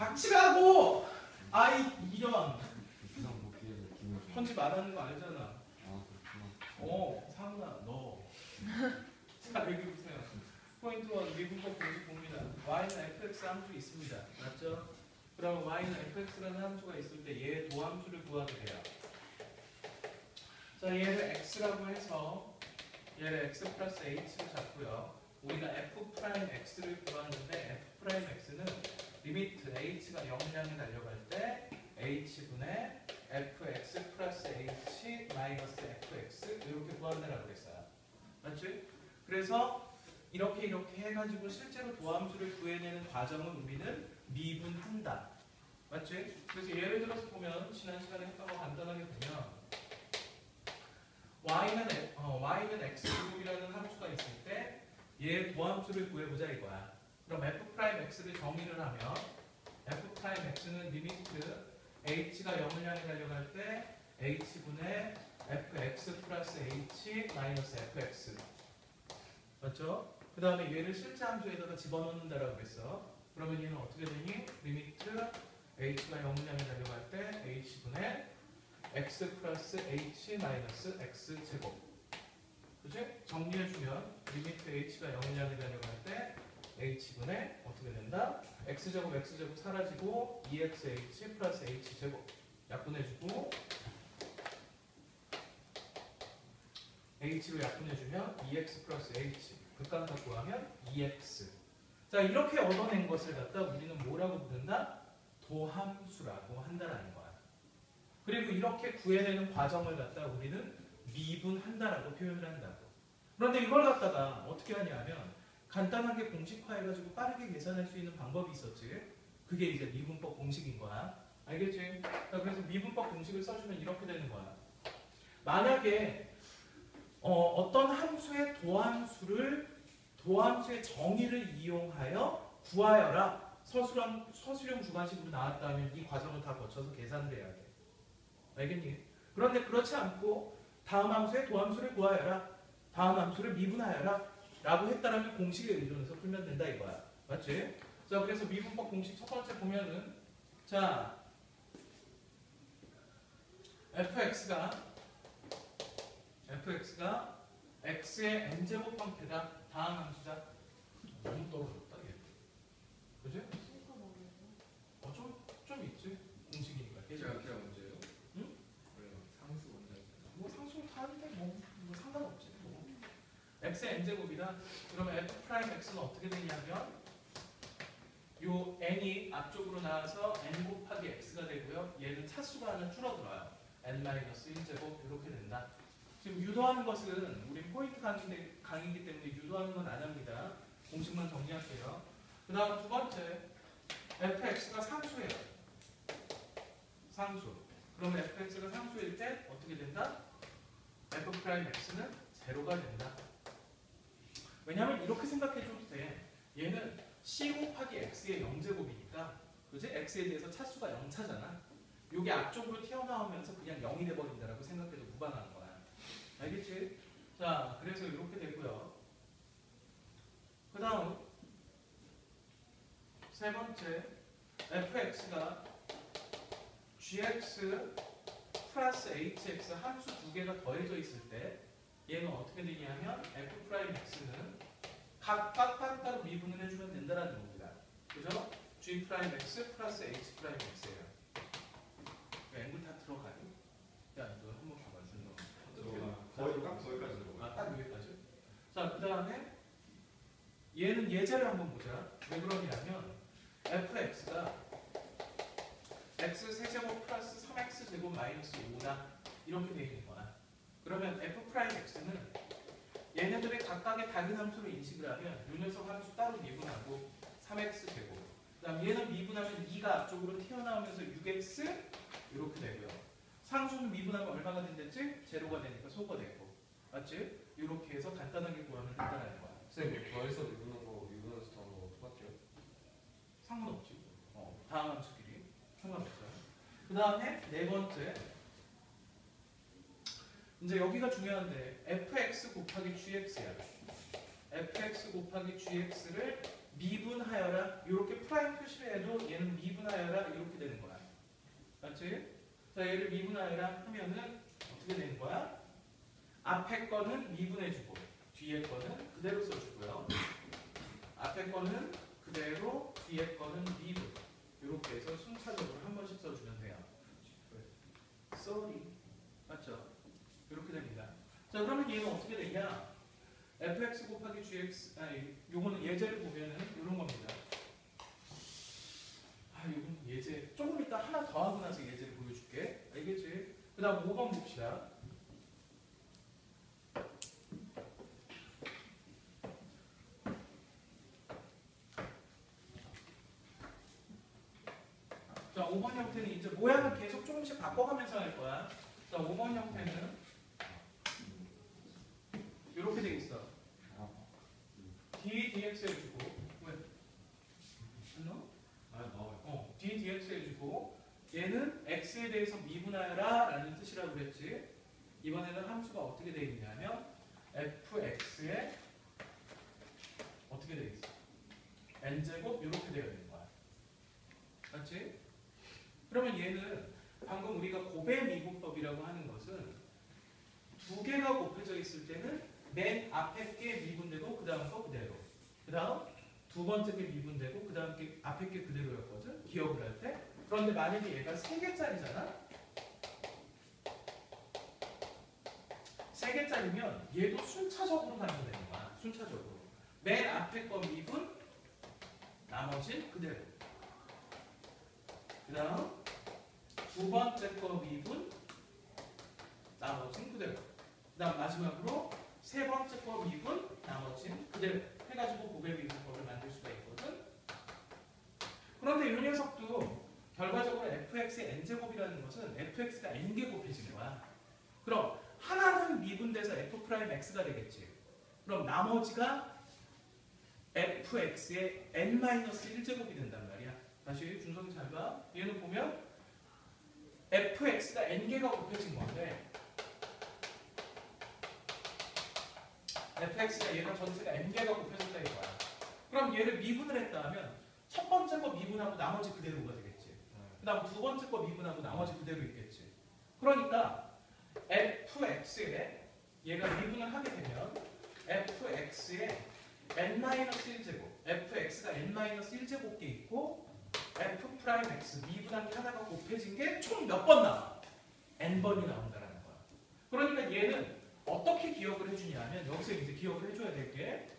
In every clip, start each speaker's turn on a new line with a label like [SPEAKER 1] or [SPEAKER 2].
[SPEAKER 1] 닥치라고! 아이 이런
[SPEAKER 2] 부상 못 피해서 기분 좋아.
[SPEAKER 1] 편집 안 하는 거 알잖아.
[SPEAKER 2] 아 그렇구나.
[SPEAKER 1] 상훈아 너. 자 여기 보세요. 포인트 1 미분법 공식 봅니다. y는 fx 함수 있습니다. 맞죠? 그럼 y는 fx라는 함수가 있을 때 얘의 도함수를 구하게 돼요. 자 얘를 x라고 해서 얘를 x 플러스 h로 잡고요. 우리가 f'x를 구하는데 f'x는 리미트 h가 0을 향해 달려갈 때 h분의 fx 플러스 h 마이너스 fx 이렇게 구한다라고 그랬어요. 맞지? 그래서 이렇게 해가지고 실제로 도함수를 구해내는 과정을 우리는 미분한다. 맞지? 그래서 예를 들어서 보면 지난 시간에 했던 거 간단하게 보면 y는 x제곱이라는 함수가 있을 때 얘 도함수를 구해보자 이거야. 그럼 f'x를 정의를 하면 f'x는 리미트 h가 0을 향해 달려갈 때 h분의 fx 플러스 h 마이너스 fx 맞죠? 그 다음에 얘를 실제 함수에다가 집어넣는다라고 했어. 그러면 얘는 어떻게 되니? 리미트 h가 0을 향해 달려갈 때 h분의 x 플러스 h 마이너스 x 제곱 그치? 정리해주면 리미트 h가 0을 향해 달려갈 때 h분의 어떻게 된다? x제곱 x제곱 사라지고 2xh 플러스 h제곱 약분해주고 h로 약분해주면 2x 플러스 h 극한값 구하면 2x 자 이렇게 얻어낸 것을 갖다 우리는 뭐라고 부른다? 도함수라고 한다라는 거야. 그리고 이렇게 구해내는 과정을 갖다 우리는 미분한다라고 표현을 한다고. 그런데 이걸 갖다가 어떻게 하냐면 간단하게 공식화해가지고 빠르게 계산할 수 있는 방법이 있었지. 그게 이제 미분법 공식인 거야. 알겠지? 그래서 미분법 공식을 써주면 이렇게 되는 거야. 만약에 어떤 함수의 도함수의 정의를 이용하여 구하여라. 서술형 주관식으로 나왔다면 이 과정을 다 거쳐서 계산을 해야 돼. 알겠니? 그런데 그렇지 않고 다음 함수의 도함수를 구하여라. 다음 함수를 미분하여라. 라고 했다라면 공식에 의존해서 풀면 된다 이거야. 맞지? 자, 그래서 미분법 공식 첫 번째 보면은 자 fx가 x의 n제곱 형태다. 다음 함수자. 너무 떨어졌다 얘. 그지? 좀 있지. 공식이니까.
[SPEAKER 2] 제가 문제예요?
[SPEAKER 1] 응?
[SPEAKER 2] 그래요. 상수 문제.
[SPEAKER 1] 뭐 상수 타는데 뭐 상관없지. 뭐. x의 n제곱이다. 그러면 f'x는 어떻게 되냐면 요 n이 앞쪽으로 나와서 n 곱하기 x가 되고요. 얘는 차수가 하나 줄어들어요. n-1제곱 이렇게 된다. 지금 유도하는 것은 우리 포인트 강의이기 때문에 유도하는 건 안 합니다. 공식만 정리할게요. 그 다음 두 번째 fx가 상수예요. 상수. 그러면 fx가 상수일 때 어떻게 된다? f'x는 제로가 된다. 왜냐하면 이렇게 생각해줘도 돼. 얘는 c 곱하기 x의 0제곱이니까 그지? x에 대해서 차수가 0차잖아. 이게 앞쪽으로 튀어나오면서 그냥 0이 돼버린다라고 생각해도 무방한 거야. 알겠지? 자, 그래서 이렇게 되고요. 그 다음 세 번째 fx가 gx 플러스 hx 함수 두 개가 더해져 있을 때 얘는 어떻게 되냐면 f'x는 각각 따로따로 미분을 해주면 된다는 겁니다. 그죠? gx 플러스 hx예요. 앵글 다 들어가니? 야, 너 한번 봐봐.
[SPEAKER 2] 거기까지 들어가.
[SPEAKER 1] 딱 여기까지. 자, 그 다음에 얘는 예제를 한번 보자. 왜 그러냐면 fx가 x 세제곱 플러스 3x 제곱 마이너스 5다 이렇게 되어 있는 거야. 그러면 f'x는 얘네들의 각각의 다른 함수로 인식을 하면 이 녀석 함수 따로 미분하고 3x 제곱 그 다음 얘는 미분하면 2가 앞쪽으로 튀어나오면서 6x 이렇게 되고요. 상수는 미분하면 얼마가 된댔지? 제로가 되니까 소가 되고 맞지? 이렇게 해서 간단하게 구하면 된다는 거야.
[SPEAKER 2] 선생님 더해서 미분한 거 미분해서 더한 거 똑같아요?
[SPEAKER 1] 상관없지. 다음 함수끼리 상관없어요. 그 다음에 네 번째 이제 여기가 중요한데 fx 곱하기 gx야. fx 곱하기 gx를 미분하여라 이렇게 프라임 표시를 해도 얘는 미분하여라 이렇게 되는 거야. 맞지? 자 얘를 미분하여라 하면은 어떻게 되는 거야? 앞에 거는 미분해주고 뒤에 거는 그대로 써주고요. 앞에 거는 그대로 뒤에 거는 미분 이렇게 해서 순차적으로 한 번씩 써주면 돼요. sorry. 맞죠? 이렇게 됩니다. 자 그러면 얘는 어떻게 되냐? fx 곱하기 gx 요거는 예제를 보면은 이런 겁니다. 요건 예제 조금 이따 하나 더 하고 나서 예제를 보여줄게. 알겠지? 그 다음 5번 봅시다. 자 5번 형태는 이제 모양을 계속 조금씩 바꿔가면서 할 거야. 자 5번 형태는 이렇게 돼 있어. d dx 해주고 왜?
[SPEAKER 2] 나와요.
[SPEAKER 1] d dx 해주고 얘는 x에 대해서 미분하여라 라는 뜻이라고 그랬지. 이번에는 함수가 어떻게 되어 있냐면 fx에 어떻게 되어 있어? n제곱 이렇게 되어 있는 거야. 맞지? 그러면 얘는 방금 우리가 곱의 미분법이라고 하는 것은 두 개가 곱해져 있을 때는 맨 앞에 게 미분되고 그 다음 거 그대로. 그 다음 두 번째 게 미분되고 그 다음 게 앞에 게 그대로였거든. 기억을 할 때. 그런데 만약에 얘가 3개짜리잖아. 3개짜리면 얘도 순차적으로 가면 되는 거야. 순차적으로. 맨 앞에 거 미분 나머진 그대로. 그 다음 두 번째 거 미분 나머진 그대로. 그 다음 마지막으로 세 번째 거 미분 나머진 그대로 해가지고 곱의 미분법을 만들 수가 있거든. 그런데 이 녀석도 결과적으로 fx의 n제곱이라는 것은 fx가 n개 곱해진 거야. 그럼 하나는 미분돼서 f'x가 되겠지. 그럼 나머지가 fx의 n-1제곱이 된단 말이야. 다시 준성이 잘 봐. 얘는 보면 fx가 n개가 곱해진 건데 fx가 얘가 전체가 n개가 곱해졌다 이거야. 그럼 얘를 미분을 했다 하면 첫 번째 거 미분하고 나머지 그대로가 되겠지. 그 다음 두 번째 거 미분하고 나머지 그대로 있겠지. 그러니까 fx에 얘가 미분을 하게 되면 fx에 n-1제곱 fx가 n-1제곱게 있고 f'x 미분한 게 하나가 곱해진 게 총 몇 번 나와? n번이 나온다는 거야. 그러니까 얘는 어떻게 기억을 해주냐면 여기서 이제 기억을 해줘야 될 게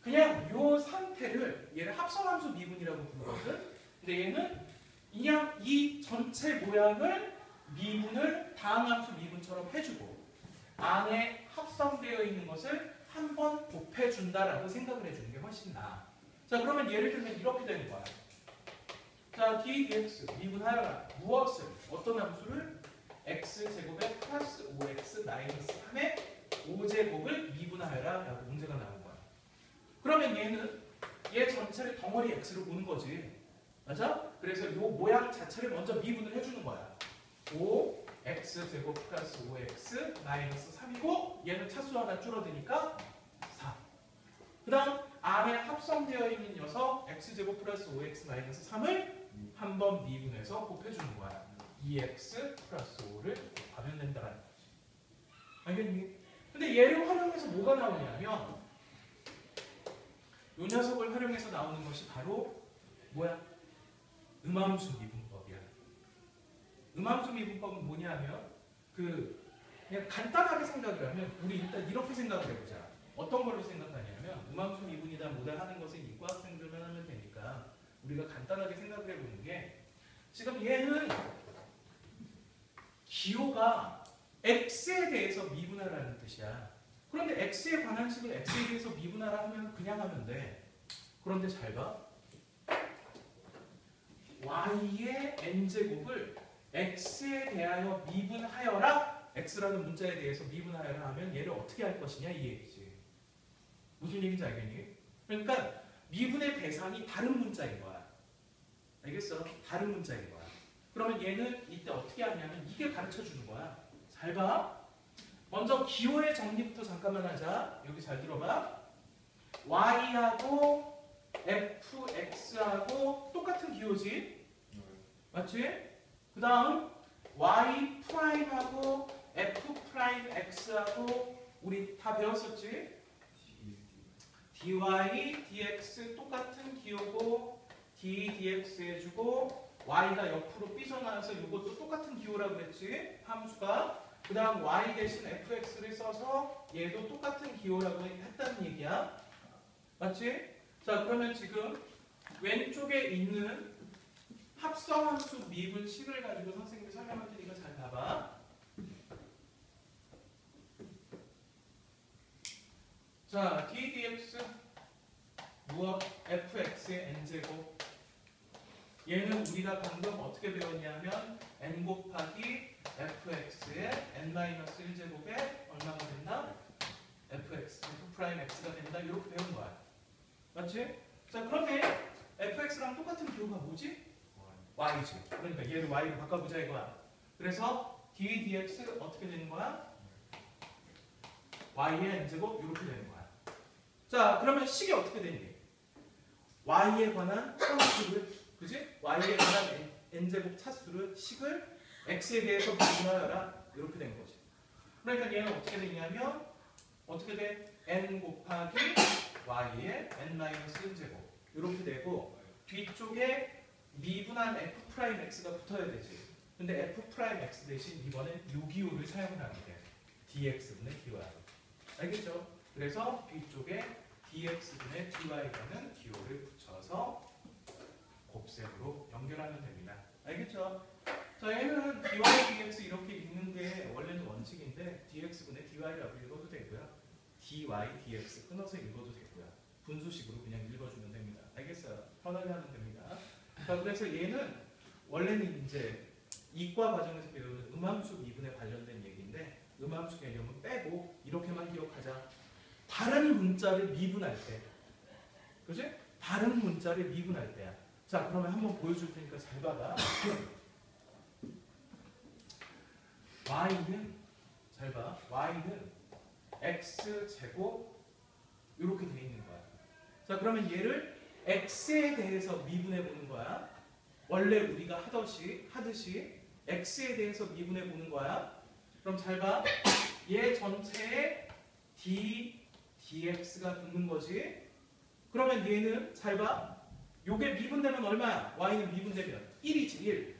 [SPEAKER 1] 그냥 요 상태를 얘를 합성함수 미분이라고 부르거든. 근데 얘는 그냥 이 전체 모양을 미분을 다항함수 미분처럼 해주고 안에 합성되어 있는 것을 한 번 곱해준다라고 생각을 해주는 게 훨씬 나아. 자 그러면 예를 들면 이렇게 되는 거야. 자 d dx 미분하여라. 무엇을? 어떤 함수를? x제곱에 플러스 5x 마이너스 3의 5제곱을 미분하여라 라고 문제가 나온 거야. 그러면 얘는 얘 전체를 덩어리 x로 보는 거지. 맞아? 그래서 이 모양 자체를 먼저 미분을 해주는 거야. 5x제곱 플러스 5x 마이너스 3이고 얘는 차수 하나 줄어드니까 4. 그 다음 안에 합성되어 있는 녀석 x제곱 플러스 5x 마이너스 3을 한 번 미분해서 곱해주는 거야. 2x 플러스 5를 곱하면 된다는 거지. 알겠니? 근데 얘를 활용해서 뭐가 나오냐면 이 녀석을 활용해서 나오는 것이 바로 뭐야? 음함수 미분법이야. 음함수 미분법은 뭐냐면 그냥 간단하게 생각을 하면 우리 일단 이렇게 생각을 해보자. 어떤 걸로 생각하냐면 음함수 미분이다 뭐다 하는 것은 이과 학생들만 하면 되니까 우리가 간단하게 생각을 해보는 게 지금 얘는 기호가 x에 대해서 미분하라는 뜻이야. 그런데 x에 관한 식을 x에 대해서 미분하라 하면 그냥 하면 돼. 그런데 잘 봐. y의 n제곱을 x에 대하여 미분하여라. x라는 문자에 대해서 미분하여라 하면 얘를 어떻게 할 것이냐 이 얘기지. 무슨 얘기인지 알겠니? 그러니까 미분의 대상이 다른 문자인 거야. 알겠어? 다른 문자인 거야. 그러면 얘는 이때 어떻게 하냐면 이게 가르쳐주는 거야. 잘 봐. 먼저 기호의 정리부터 잠깐만 하자. 여기 잘 들어봐. y하고 fx하고 똑같은 기호지? 맞지? 그 다음 y 프라임하고 f 프라임 x하고 우리 다 배웠었지? dy, dx 똑같은 기호고 d, dx 해주고 y가 옆으로 삐져나와서 이것도 똑같은 기호라고 했지? 함수가. 그 다음 y 대신 fx를 써서 얘도 똑같은 기호라고 했다는 얘기야. 맞지? 자, 그러면 지금 왼쪽에 있는 합성함수 미분 식을 가지고 선생님이 설명할 테니까 잘 봐봐. 자, ddx 무엇? fx의 n제곱. 얘는 우리가 방금 어떻게 배웠냐면 n 곱하기 fx의 n-1제곱에 얼마가 된다? fx, f'x가 된다. 이렇게 배운 거야. 맞지? 자, 그러면 fx랑 똑같은 기호가 뭐지? y지. 그러니까 얘를 y로 바꿔보자 이거야. 그래서 d dx 어떻게 되는 거야? y의 n제곱 이렇게 되는 거야. 자, 그러면 식이 어떻게 되니? y에 관한 차수를, 그지? y에 관한 n제곱 차수를 식을 x에 대해서 분할하라 이렇게 된 거지. 그러니까 얘는 어떻게 되냐면 어떻게 돼? n 곱하기 y의 n-1제곱 이렇게 되고 뒤쪽에 미분한 f'x가 붙어야 되지. 근데 f'x 대신 이번엔 요 기호를 사용을 하게 돼. dx분의 dy. 알겠죠? 그래서 뒤쪽에 dx분의 dy라는 기호를 붙여서 곱셈으로 연결하면 됩니다. 알겠죠? 자, 얘는 dy dx 이렇게 읽는데 원래는 원칙인데 dx분의 dy라고 읽어도 되고요. dy dx 끊어서 읽어도 되고요. 분수식으로 그냥 읽어주면 됩니다. 알겠어요? 편하게 하면 됩니다. 자, 그래서 얘는 원래는 이제 이과 과정에서 배우는 음함수 미분에 관련된 얘기인데 음함수 개념은 빼고 이렇게만 기억하자. 다른 문자를 미분할 때, 그지? 다른 문자를 미분할 때야. 자, 그러면 한번 보여줄 테니까 잘 봐봐. y는 잘 봐. y는 x제곱 이렇게 돼 있는 거야. 자, 그러면 얘를 x에 대해서 미분해 보는 거야. 원래 우리가 하듯이 x에 대해서 미분해 보는 거야. 그럼 잘 봐. 얘 전체에 dx가 붙는 거지. 그러면 얘는 잘 봐. 요게 미분되면 얼마야? y는 미분되면 1이지 1.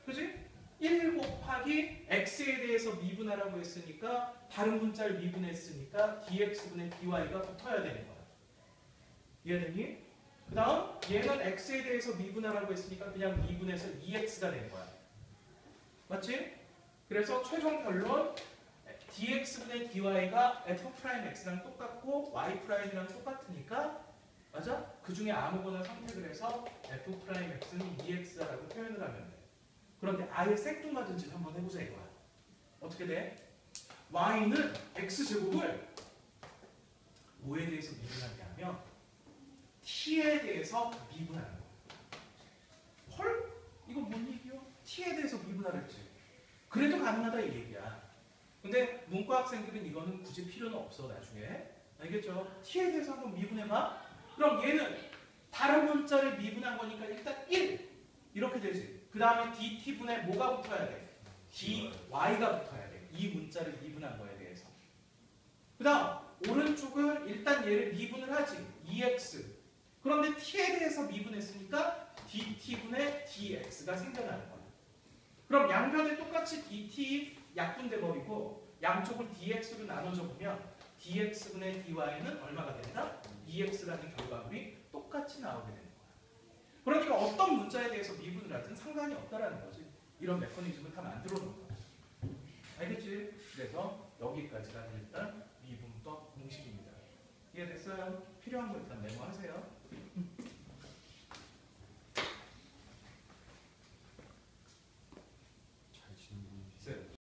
[SPEAKER 1] 그지? 1 곱하기 x에 대해서 미분하라고 했으니까 다른 문자를 미분했으니까 dx분의 dy가 붙어야 되는 거야. 이해되니? 그 다음 얘는 x에 대해서 미분하라고 했으니까 그냥 미분해서 2x가 되는 거야. 맞지? 그래서 최종 결론 dx분의 dy가 f'x랑 똑같고 y'이랑 똑같으니까 맞아? 그 중에 아무거나 선택을 해서 f'x는 2x라고 표현을 하면 돼. 그런데 아예 생뚱맞은 짓 한번 해보자 이거야. 어떻게 돼? y는 x제곱을 뭐에 대해서 미분하냐면 t에 대해서 미분하는 거야. 헐? 이거 뭔 얘기요? t에 대해서 미분하랬지. 그래도 가능하다 이 얘기야. 근데 문과 학생들은 이거는 굳이 필요는 없어 나중에. 알겠죠? t에 대해서 한번 미분해봐. 그럼 얘는 다른 문자를 미분한 거니까 일단 1 이렇게 되지. 그 다음에 dt분에 뭐가 붙어야 돼? dy가 붙어야 돼. 이 문자를 미분한 거에 대해서. 그 다음 오른쪽은 일단 얘를 미분을 하지. 2x. 그런데 t에 대해서 미분했으니까 dt분의 dx가 생겨나는 거야. 그럼 양변에 똑같이 dt 약분돼 버리고 양쪽을 dx로 나눠줘 보면 dx분의 dy는 얼마가 된다? 2x라는 결과물이 똑같이 나오게 되는 거야. 그러니까 어떤 문자에 대해서 미분을 하든 상관이 없다라는 거지. 이런 메커니즘을 다 만들어 놓은 거야. 알겠지? 그래서 여기까지가 일단 미분법 공식입니다. 이해됐어요? 필요한 거 일단 메모하세요.